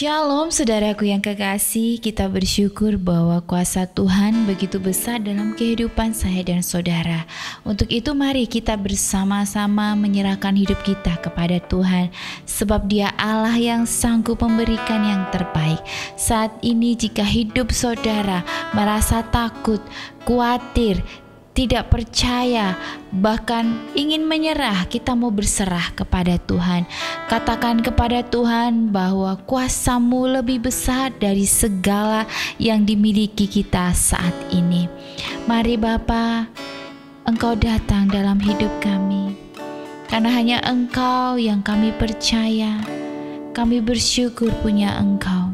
Shalom saudaraku yang kekasih, kita bersyukur bahwa kuasa Tuhan begitu besar dalam kehidupan saya dan saudara. Untuk itu mari kita bersama-sama menyerahkan hidup kita kepada Tuhan, sebab Dia Allah yang sanggup memberikan yang terbaik. Saat ini jika hidup saudara merasa takut, khawatir, tidak percaya, bahkan ingin menyerah, kita mau berserah kepada Tuhan. Katakan kepada Tuhan bahwa kuasa-Mu lebih besar dari segala yang dimiliki kita saat ini. Mari Bapa, Engkau datang dalam hidup kami, karena hanya Engkau yang kami percaya. Kami bersyukur punya Engkau.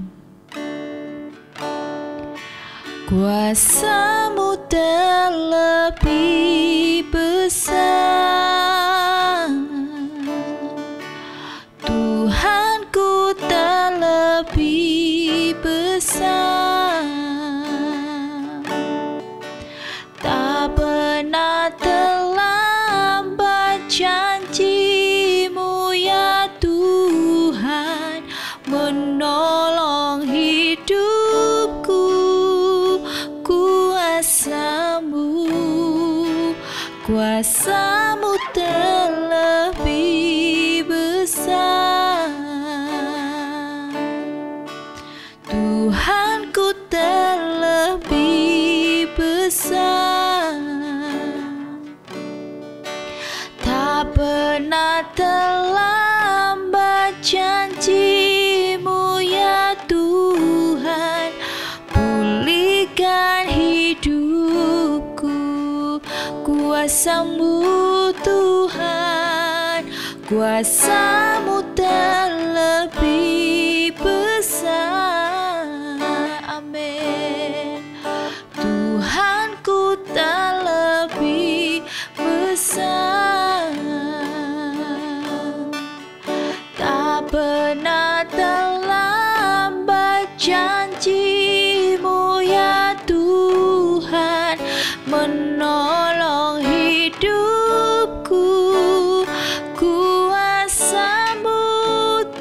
Kuasa-Mu terlebih besar, Tuhanku terlebih besar, tak pernah terlambat janji-Mu ya Tuhan, menolong hidupku. Kuasa-Mu terlebih besar, Tuhanku terlebih besar, tak pernah terlambat janji-Mu ya Tuhan, pulihkan hidupku. Kuasa-Mu Tuhan, kuasa-Mu terlebih besar. Amin. Tuhanku terlebih besar, tak pernah terlambat janji-Mu ya Tuhan, menolong hidupku. Kuasa-Mu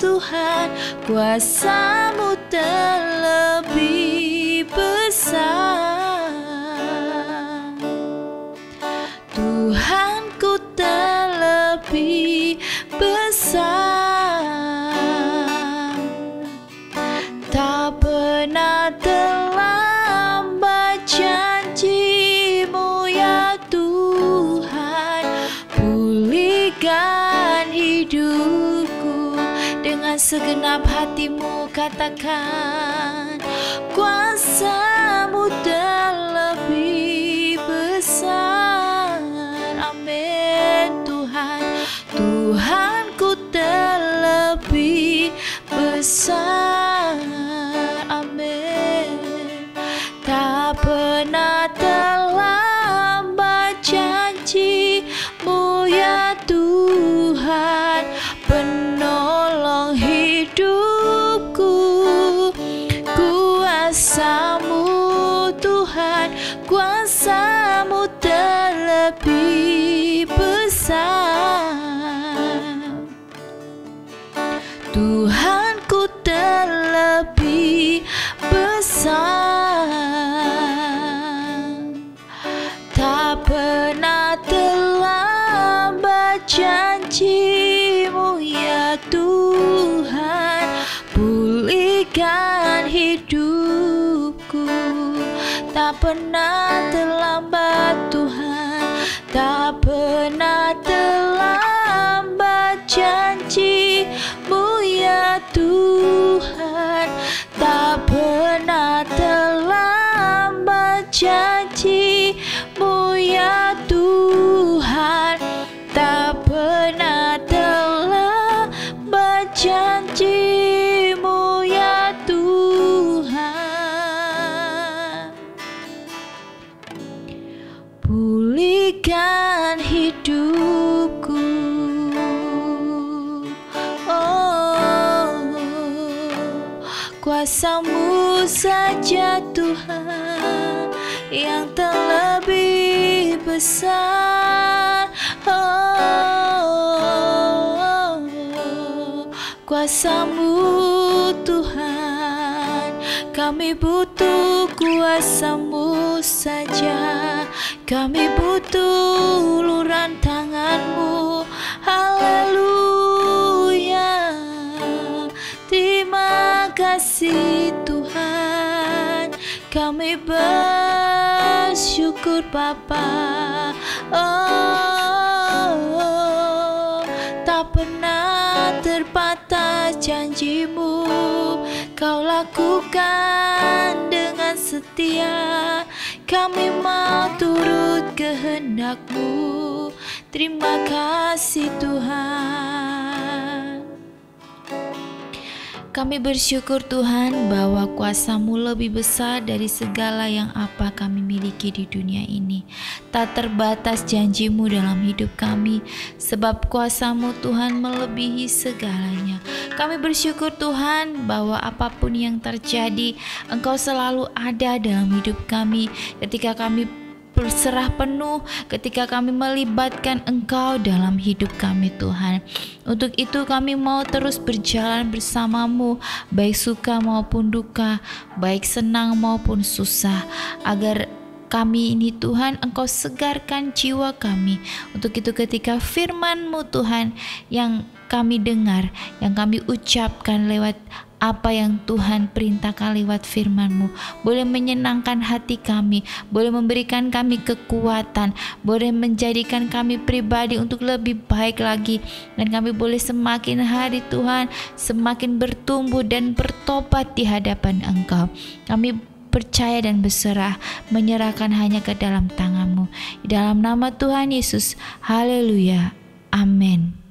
Tuhan, kuasa-Mu terlebih besar, Tuhanku terlebih besar, tak pernah terlambat janji-Mu ya Tuhan, pulihkan hidupku. Dengan segenap hatimu katakan, kuasa-Mu terlebih besar. Amin. Tuhan, Tuhanku terlebih besar. Amin. Tak pernah terlambat janji-Mu ya Tuhan, penolong hidupku. Kuasa-Mu Tuhan, kuasa-Mu terlebih besar, Tuhanku terlebih besar, tak pernah terlambat janji-Mu ya Tuhan, pulihkan hidupku. Tak pernah terlambat Tuhan, tak pernah terlambat janji-Mu ya Tuhan, tak pernah terlambat janji-Mu ya Tuhan, tak pernah terlambat janji-Mu ya Tuhan, pulihkan hidupku. Kuasa-Mu saja Tuhan yang terlebih besar. Kuasa-Mu Tuhan Kami butuh kuasa-Mu saja, kami butuh uluran tangan-Mu. Haleluya. Terima kasih Tuhan, kami bersyukur Bapa. Oh, tak pernah terbatas janji-Mu, Kau lakukan dengan setia. Kami mau turut kehendak-Mu. Terima kasih Tuhan. Kami bersyukur Tuhan bahwa kuasa-Mu lebih besar dari segala yang apa kami miliki di dunia ini. Tak terbatas janji-Mu dalam hidup kami, sebab kuasa-Mu Tuhan melebihi segalanya. Kami bersyukur Tuhan bahwa apapun yang terjadi, Engkau selalu ada dalam hidup kami. Ketika kami berserah penuh, ketika kami melibatkan Engkau dalam hidup kami Tuhan. Untuk itu kami mau terus berjalan bersama-Mu, baik suka maupun duka, baik senang maupun susah, agar kami ini Tuhan, Engkau segarkan jiwa kami. Untuk itu ketika firman-Mu Tuhan yang kami dengar, yang kami ucapkan lewat apa yang Tuhan perintahkan lewat firman-Mu, boleh menyenangkan hati kami, boleh memberikan kami kekuatan, boleh menjadikan kami pribadi untuk lebih baik lagi, dan kami boleh semakin hari Tuhan, semakin bertumbuh dan bertobat di hadapan Engkau. Kami percaya dan berserah, menyerahkan hanya ke dalam tangan-Mu. Di dalam nama Tuhan Yesus, haleluya, amin.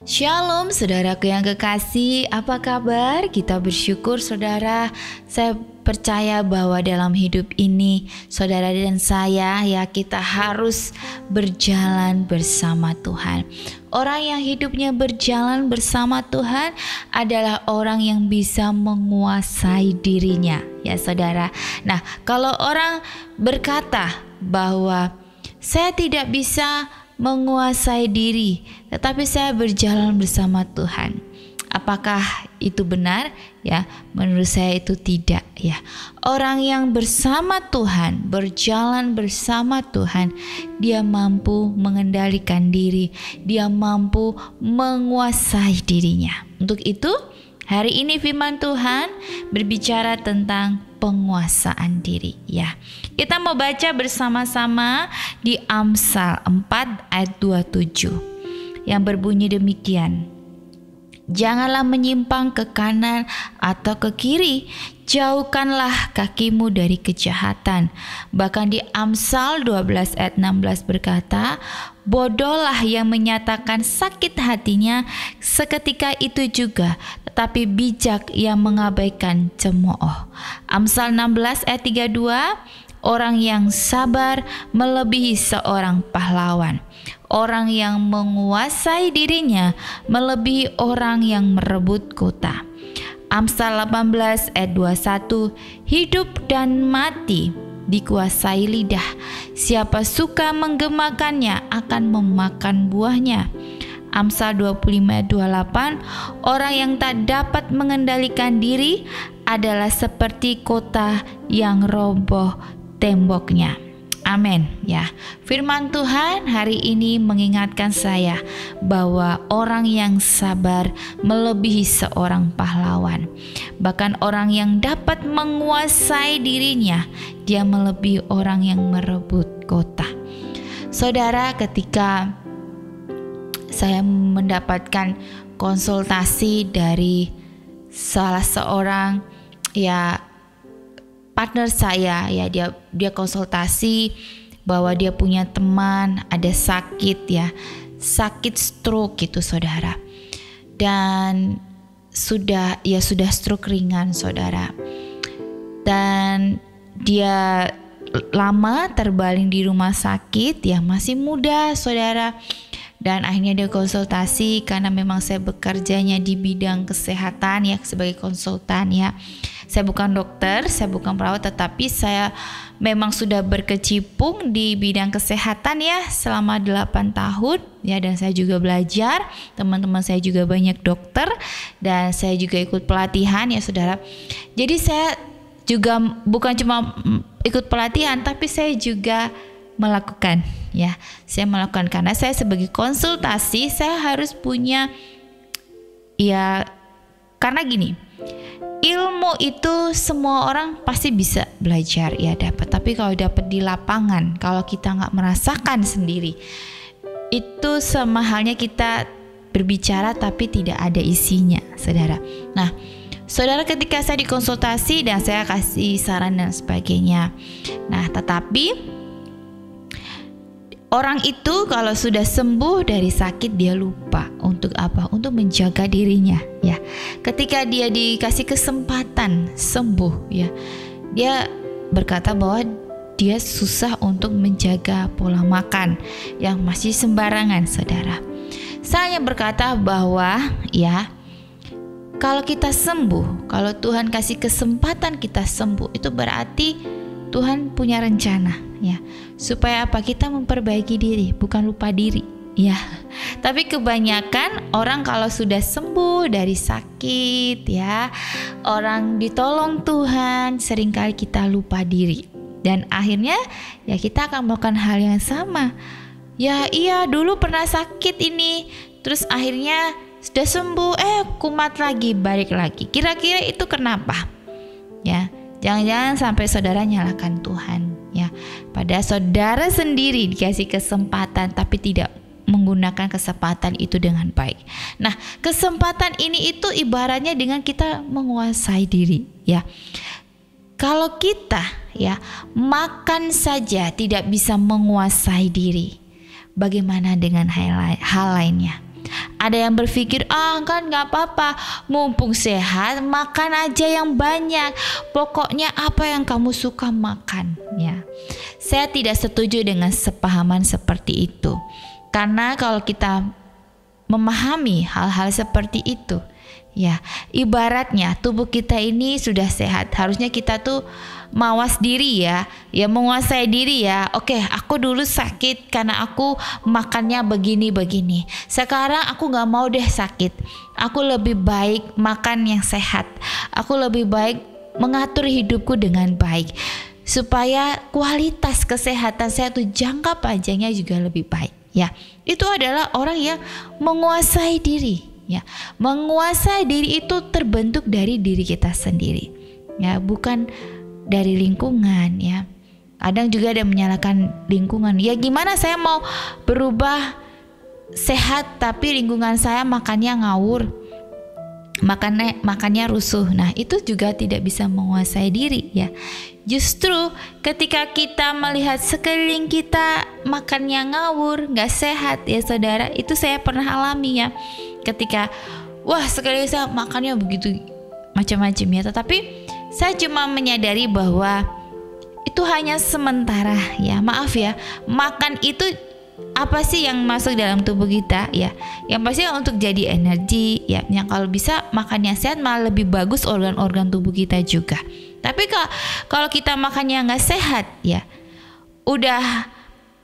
Shalom saudaraku yang kekasih, apa kabar? Kita bersyukur saudara. Saya percaya bahwa dalam hidup ini saudara dan saya, ya, kita harus berjalan bersama Tuhan. Orang yang hidupnya berjalan bersama Tuhan adalah orang yang bisa menguasai dirinya, ya saudara. Nah, kalau orang berkata bahwa saya tidak bisa menguasai diri, tetapi saya berjalan bersama Tuhan, apakah itu benar? Ya, menurut saya itu tidak, ya. Orang yang bersama Tuhan, berjalan bersama Tuhan, dia mampu mengendalikan diri, dia mampu menguasai dirinya. Untuk itu hari ini firman Tuhan berbicara tentang penguasaan diri, ya. Kita mau baca bersama-sama di Amsal 4 ayat 27 yang berbunyi demikian. Janganlah menyimpang ke kanan atau ke kiri, jauhkanlah kakimu dari kejahatan. Bahkan di Amsal 12 ayat 16 berkata, bodohlah yang menyatakan sakit hatinya seketika itu juga, tetapi bijak yang mengabaikan cemooh. Amsal 16 ayat 32, orang yang sabar melebihi seorang pahlawan. Orang yang menguasai dirinya melebihi orang yang merebut kota. Amsal 18 ayat 21, hidup dan mati dikuasai lidah. Siapa suka menggemakannya akan memakan buahnya. Amsal 25 ayat 28, orang yang tak dapat mengendalikan diri adalah seperti kota yang roboh temboknya. Amin, ya. Firman Tuhan hari ini mengingatkan saya bahwa orang yang sabar melebihi seorang pahlawan. Bahkan orang yang dapat menguasai dirinya, dia melebihi orang yang merebut kota. Saudara, ketika saya mendapatkan konsultasi dari salah seorang, ya, partner saya, ya, dia konsultasi bahwa dia punya teman ada sakit, ya, sakit stroke gitu saudara, dan sudah stroke ringan saudara, dan dia lama terbaring di rumah sakit, ya, masih muda saudara. Dan akhirnya dia konsultasi karena memang saya bekerjanya di bidang kesehatan, ya, sebagai konsultan, ya. Saya bukan dokter, saya bukan perawat, tetapi saya memang sudah berkecimpung di bidang kesehatan, ya, selama 8 tahun, ya, dan saya juga belajar. Teman-teman saya juga banyak dokter dan saya juga ikut pelatihan, ya saudara. Jadi saya juga bukan cuma ikut pelatihan, tapi saya juga melakukan, ya. Saya melakukan karena saya sebagai konsultasi, saya harus punya, ya, karena gini, ilmu itu semua orang pasti bisa belajar, ya dapat. Tapi kalau dapat di lapangan, kalau kita nggak merasakan sendiri, itu sama halnya kita berbicara tapi tidak ada isinya, saudara. Nah, saudara, ketika saya dikonsultasi dan saya kasih saran dan sebagainya, nah tetapi orang itu kalau sudah sembuh dari sakit, dia lupa untuk apa? Untuk menjaga dirinya, ya. Ketika dia dikasih kesempatan sembuh, ya, dia berkata bahwa dia susah untuk menjaga pola makan yang masih sembarangan, saudara. Saya berkata bahwa, ya, kalau kita sembuh, kalau Tuhan kasih kesempatan kita sembuh, itu berarti Tuhan punya rencana, ya, supaya apa? Kita memperbaiki diri, bukan lupa diri, ya. Tapi kebanyakan orang kalau sudah sembuh dari sakit, ya, orang ditolong Tuhan, seringkali kita lupa diri, dan akhirnya ya kita akan melakukan hal yang sama. Ya, iya, dulu pernah sakit ini, terus akhirnya sudah sembuh, kumat lagi, balik lagi. Kira-kira itu kenapa? Ya, jangan-jangan sampai saudara nyalakan Tuhan, ya. Pada saudara sendiri dikasih kesempatan tapi tidak menggunakan kesempatan itu dengan baik. Nah, kesempatan ini itu ibaratnya dengan kita menguasai diri, ya. Kalau kita, ya, makan saja tidak bisa menguasai diri, bagaimana dengan hal lainnya? Ada yang berpikir, kan gak apa-apa, mumpung sehat, makan aja yang banyak, pokoknya apa yang kamu suka makan, ya. Saya tidak setuju dengan sepahaman seperti itu, karena kalau kita memahami hal-hal seperti itu, ya, ibaratnya tubuh kita ini sudah sehat, harusnya kita tuh mawas diri, ya, menguasai diri, ya. Oke, aku dulu sakit karena aku makannya begini-begini. Sekarang aku gak mau deh sakit. Aku lebih baik makan yang sehat. Aku lebih baik mengatur hidupku dengan baik, supaya kualitas kesehatan saya tuh jangka panjangnya juga lebih baik, ya. Itu adalah orang yang menguasai diri, ya. Menguasai diri itu terbentuk dari diri kita sendiri, ya, bukan dari lingkungan, ya. Kadang juga ada menyalahkan lingkungan. Ya, gimana saya mau berubah sehat tapi lingkungan saya makannya ngawur, makannya rusuh. Nah, itu juga tidak bisa menguasai diri, ya. Justru ketika kita melihat sekeliling kita makannya ngawur, nggak sehat, ya saudara, itu saya pernah alami, ya. Ketika sekeliling saya makannya begitu macam-macam, ya, tetapi saya cuma menyadari bahwa itu hanya sementara, ya. Maaf, ya, makan itu apa sih yang masuk dalam tubuh kita, ya? Yang pasti untuk jadi energi, ya. Yang kalau bisa makan yang sehat malah lebih bagus organ-organ tubuh kita juga. Tapi kalau kita makannya nggak sehat, ya, udah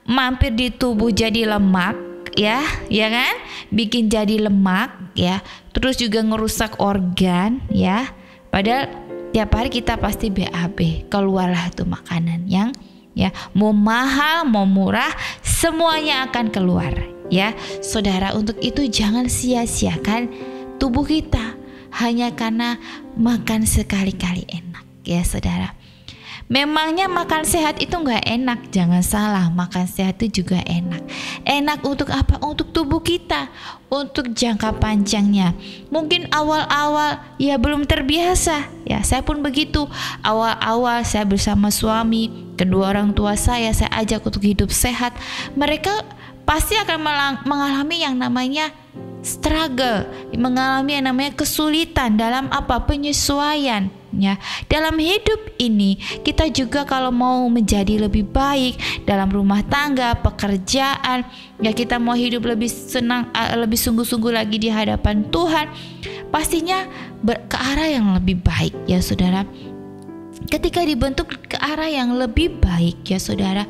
mampir di tubuh jadi lemak, ya kan? Bikin jadi lemak, ya. Terus juga ngerusak organ, ya. Padahal tiap hari kita pasti BAB, keluarlah tuh makanan yang, ya, mau mahal mau murah semuanya akan keluar, ya. Saudara, untuk itu jangan sia-siakan tubuh kita hanya karena makan sekali-kali enak, ya saudara. Memangnya makan sehat itu nggak enak? Jangan salah, makan sehat itu juga enak. Enak untuk apa? Untuk tubuh kita, untuk jangka panjangnya. Mungkin awal-awal ya belum terbiasa, ya. Saya pun begitu. Awal-awal saya bersama suami, kedua orang tua saya ajak untuk hidup sehat. Mereka pasti akan mengalami yang namanya struggle, mengalami yang namanya kesulitan dalam penyesuaian, ya. Dalam hidup ini kita juga kalau mau menjadi lebih baik dalam rumah tangga, pekerjaan, ya, kita mau hidup lebih senang, lebih sungguh-sungguh lagi di hadapan Tuhan, pastinya ke arah yang lebih baik, ya saudara. Ketika dibentuk ke arah yang lebih baik, ya saudara,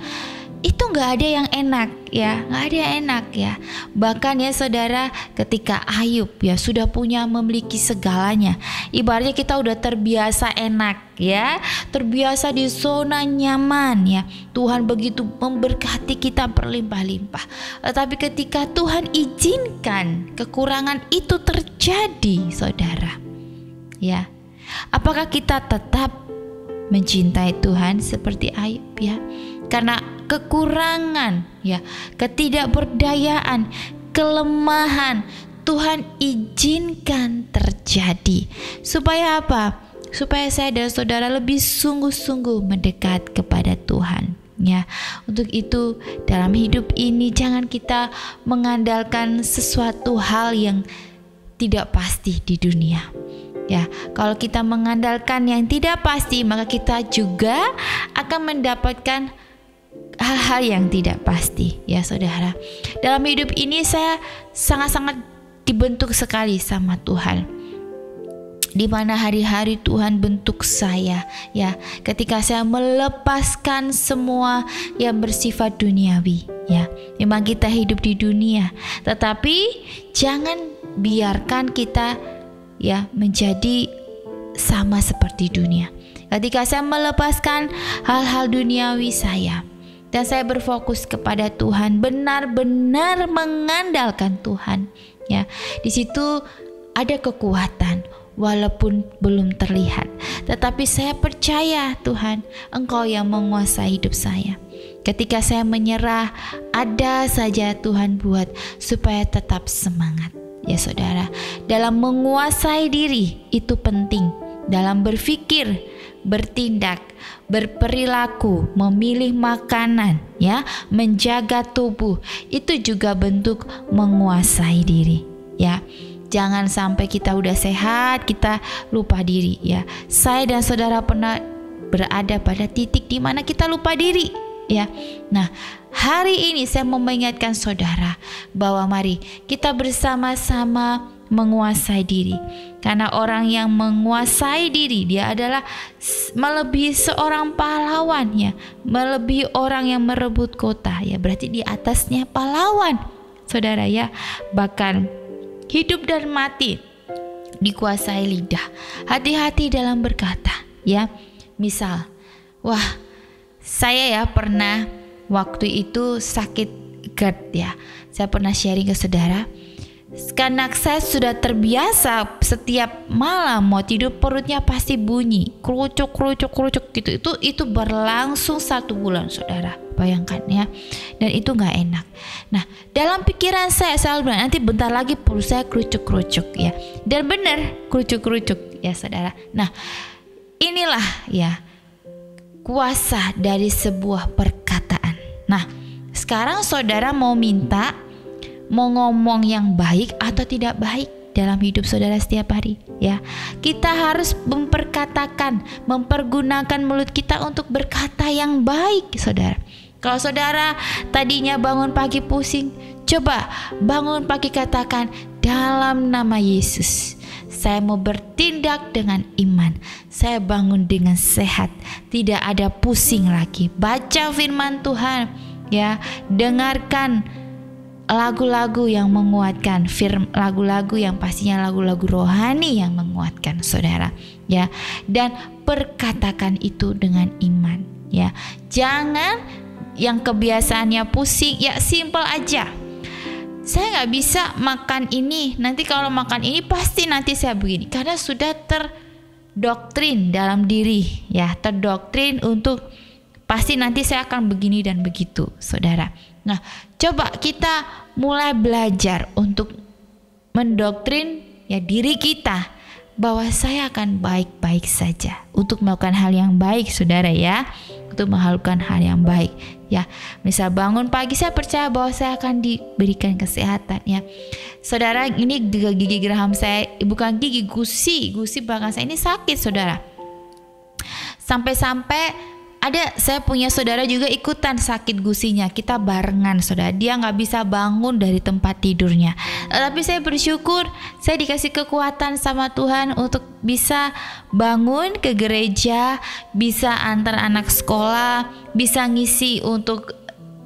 itu itu nggak ada yang enak ya, nggak ada yang enak ya. Bahkan ya saudara, ketika Ayub ya sudah memiliki segalanya, ibaratnya kita udah terbiasa enak ya, terbiasa di zona nyaman ya. Tuhan begitu memberkati kita berlimpah-limpah. Tetapi ketika Tuhan izinkan kekurangan itu terjadi, saudara, ya, apakah kita tetap mencintai Tuhan seperti Ayub ya? Karena kekurangan ya, ketidakberdayaan, kelemahan Tuhan izinkan terjadi. Supaya apa? Supaya saya dan saudara lebih sungguh-sungguh mendekat kepada Tuhan ya. Untuk itu dalam hidup ini jangan kita mengandalkan sesuatu hal yang tidak pasti di dunia. Ya, kalau kita mengandalkan yang tidak pasti, maka kita juga akan mendapatkan hal-hal yang tidak pasti, ya saudara. Dalam hidup ini saya sangat-sangat dibentuk sekali sama Tuhan. Di mana hari-hari Tuhan bentuk saya, ya, ketika saya melepaskan semua yang bersifat duniawi, ya. Memang kita hidup di dunia, tetapi jangan biarkan kita ya menjadi sama seperti dunia. Ketika saya melepaskan hal-hal duniawi saya dan saya berfokus kepada Tuhan, benar-benar mengandalkan Tuhan ya, di situ ada kekuatan walaupun belum terlihat, tetapi saya percaya Tuhan, Engkau yang menguasai hidup saya. Ketika saya menyerah, ada saja Tuhan buat supaya tetap semangat. Ya saudara, dalam menguasai diri itu penting. Dalam berpikir, bertindak, berperilaku, memilih makanan, ya, menjaga tubuh, itu juga bentuk menguasai diri, ya. Jangan sampai kita udah sehat, kita lupa diri, ya. Saya dan saudara pernah berada pada titik di mana kita lupa diri, ya. Nah, hari ini saya mau mengingatkan saudara bahwa mari kita bersama-sama menguasai diri. Karena orang yang menguasai diri, dia adalah melebihi seorang pahlawan ya, melebihi orang yang merebut kota ya, berarti di atasnya pahlawan, saudara ya. Bahkan hidup dan mati dikuasai lidah. Hati-hati dalam berkata ya. Misal, wah, saya ya pernah waktu itu sakit GERD ya. Saya pernah sharing ke saudara. Karena saya sudah terbiasa setiap malam mau tidur perutnya pasti bunyi, kerucuk gitu. Itu berlangsung 1 bulan, saudara. Bayangkan ya. Dan itu nggak enak. Nah, dalam pikiran saya selalu bilang nanti bentar lagi perut saya kerucuk ya. Dan benar kerucuk ya, saudara. Nah, inilah ya kuasa dari sebuah perkataan. Nah, sekarang saudara mau ngomong yang baik atau tidak baik dalam hidup saudara setiap hari ya. Kita harus mempergunakan mulut kita untuk berkata yang baik, saudara. Kalau saudara tadinya bangun pagi pusing, coba bangun pagi katakan, dalam nama Yesus saya mau bertindak dengan iman. Saya bangun dengan sehat, tidak ada pusing lagi. Baca firman Tuhan ya, dengarkan lagu-lagu yang menguatkan, lagu-lagu yang pastinya lagu-lagu rohani yang menguatkan, saudara ya. Dan perkatakan itu dengan iman ya. Jangan yang kebiasaannya pusing ya, simple aja. Saya nggak bisa makan ini, nanti kalau makan ini pasti nanti saya begini, karena sudah terdoktrin dalam diri ya, terdoktrin untuk pasti nanti saya akan begini dan begitu, saudara. Nah, coba kita mulai belajar untuk mendoktrin ya diri kita bahwa saya akan baik-baik saja, untuk melakukan hal yang baik, saudara ya, untuk melakukan hal yang baik ya. Misal bangun pagi, saya percaya bahwa saya akan diberikan kesehatan ya, saudara. Ini gigi geraham saya, bukan gigi, gusi belakang saya ini sakit, saudara. Sampai-sampai saya punya saudara juga ikutan sakit gusinya. Kita barengan, saudara. Dia gak bisa bangun dari tempat tidurnya. Tapi saya bersyukur saya dikasih kekuatan sama Tuhan untuk bisa bangun ke gereja, bisa antar anak sekolah, bisa ngisi untuk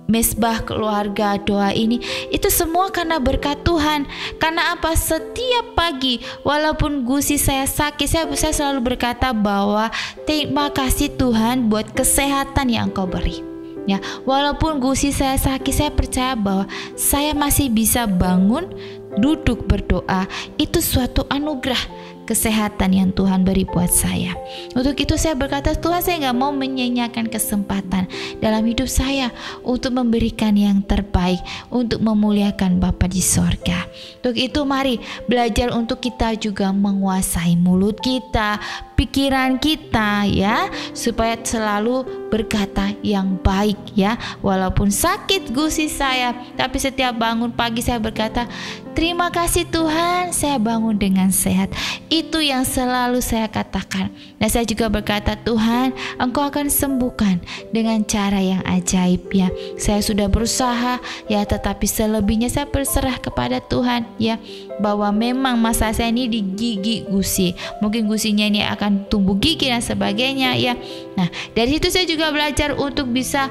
mesbah keluarga doa ini, itu semua karena berkat Tuhan. Karena apa? Setiap pagi walaupun gusi saya sakit, saya selalu berkata bahwa terima kasih Tuhan buat kesehatan yang Engkau beri. Ya, walaupun gusi saya sakit, saya percaya bahwa saya masih bisa bangun, duduk berdoa. Itu suatu anugerah kesehatan yang Tuhan beri buat saya. Untuk itu saya berkata, Tuhan, saya gak mau menyanyiakan kesempatan dalam hidup saya untuk memberikan yang terbaik, untuk memuliakan Bapa di sorga. Untuk itu mari belajar untuk kita juga menguasai mulut kita, pikiran kita, ya, supaya selalu berkata yang baik, ya. Walaupun sakit gusi saya, tapi setiap bangun pagi saya berkata, terima kasih Tuhan, saya bangun dengan sehat. Itu yang selalu saya katakan. Dan saya juga berkata, Tuhan, Engkau akan sembuhkan dengan cara yang ajaib, ya. Saya sudah berusaha, ya, tetapi selebihnya saya berserah kepada Tuhan, ya, bahwa memang masalah saya ini di gigi gusi. Mungkin gusinya ini akan tumbuh gigi dan sebagainya, ya. Nah, dari situ saya juga belajar untuk bisa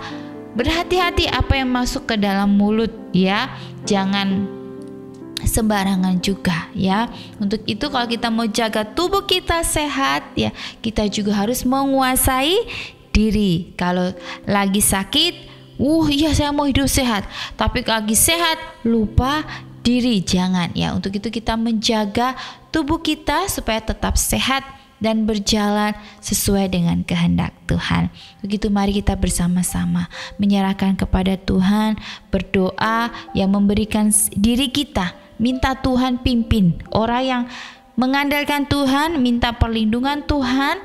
berhati-hati apa yang masuk ke dalam mulut, ya. Jangan sembarangan juga, ya. Untuk itu kalau kita mau jaga tubuh kita sehat, ya, kita juga harus menguasai diri. Kalau lagi sakit, iya saya mau hidup sehat, tapi lagi sehat lupa diri, jangan, ya. Untuk itu kita menjaga tubuh kita supaya tetap sehat dan berjalan sesuai dengan kehendak Tuhan. Begitu mari kita bersama-sama menyerahkan kepada Tuhan, berdoa, yang memberikan diri kita, minta Tuhan pimpin. Orang yang mengandalkan Tuhan, minta perlindungan Tuhan,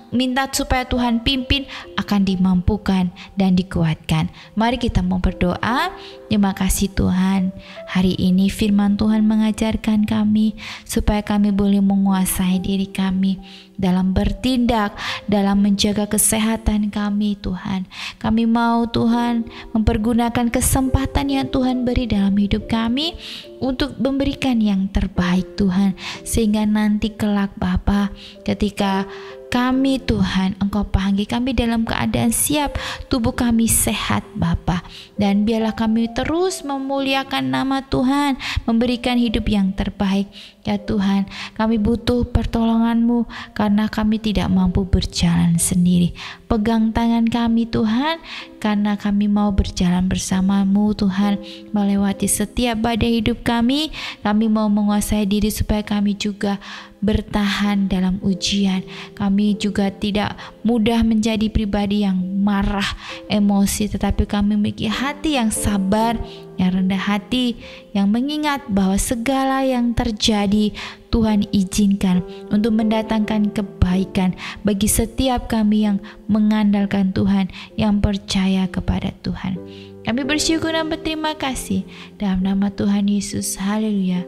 minta supaya Tuhan pimpin, akan dimampukan dan dikuatkan. Mari kita mau berdoa. Terima kasih Tuhan, hari ini firman Tuhan mengajarkan kami supaya kami boleh menguasai diri kami dalam bertindak, dalam menjaga kesehatan kami Tuhan. Kami mau Tuhan mempergunakan kesempatan yang Tuhan beri dalam hidup kami untuk memberikan yang terbaik Tuhan, sehingga nanti kelak Bapa, ketika kami Tuhan, Engkau panggil kami dalam keadaan siap, tubuh kami sehat Bapa, dan biarlah kami terus memuliakan nama Tuhan, memberikan hidup yang terbaik. Ya Tuhan, kami butuh pertolongan-Mu karena kami tidak mampu berjalan sendiri. Pegang tangan kami Tuhan, karena kami mau berjalan bersama-Mu Tuhan, melewati setiap badai hidup kami. Kami mau menguasai diri supaya kami juga bertahan dalam ujian. Kami juga tidak mudah menjadi pribadi yang marah, emosi, tetapi kami memiliki hati yang sabar, yang rendah hati, yang mengingat bahwa segala yang terjadi Tuhan izinkan untuk mendatangkan kebaikan bagi setiap kami yang mengandalkan Tuhan, yang percaya kepada Tuhan. Kami bersyukur dan berterima kasih dalam nama Tuhan Yesus. Haleluya.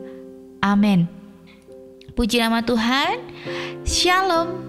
Amin. Puji nama Tuhan. Shalom.